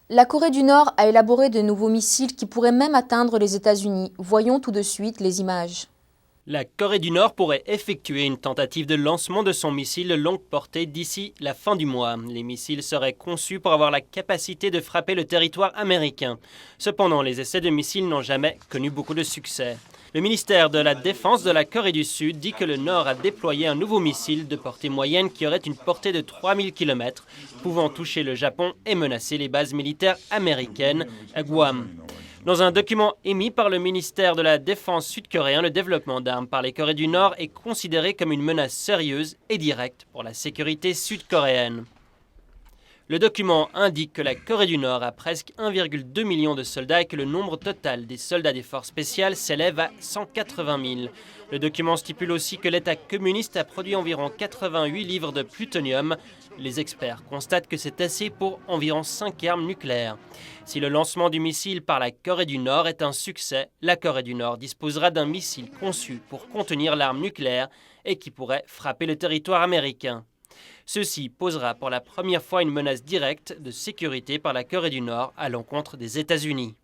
La Corée du Nord a élaboré de nouveaux missiles qui pourraient même atteindre les États-Unis. Voyons tout de suite les images. La Corée du Nord pourrait effectuer une tentative de lancement de son missile de longue portée d'ici la fin du mois. Les missiles seraient conçus pour avoir la capacité de frapper le territoire américain. Cependant, les essais de missiles n'ont jamais connu beaucoup de succès. Le ministère de la Défense de la Corée du Sud dit que le Nord a déployé un nouveau missile de portée moyenne qui aurait une portée de 3000 km, pouvant toucher le Japon et menacer les bases militaires américaines à Guam. Dans un document émis par le ministère de la Défense sud-coréen, le développement d'armes par les Corées du Nord est considéré comme une menace sérieuse et directe pour la sécurité sud-coréenne. Le document indique que la Corée du Nord a presque 1,2 million de soldats et que le nombre total des soldats des forces spéciales s'élève à 180 000. Le document stipule aussi que l'État communiste a produit environ 88 livres de plutonium. Les experts constatent que c'est assez pour environ 5 armes nucléaires. Si le lancement du missile par la Corée du Nord est un succès, la Corée du Nord disposera d'un missile conçu pour contenir l'arme nucléaire et qui pourrait frapper le territoire américain. Ceci posera pour la première fois une menace directe de sécurité par la Corée du Nord à l'encontre des États-Unis.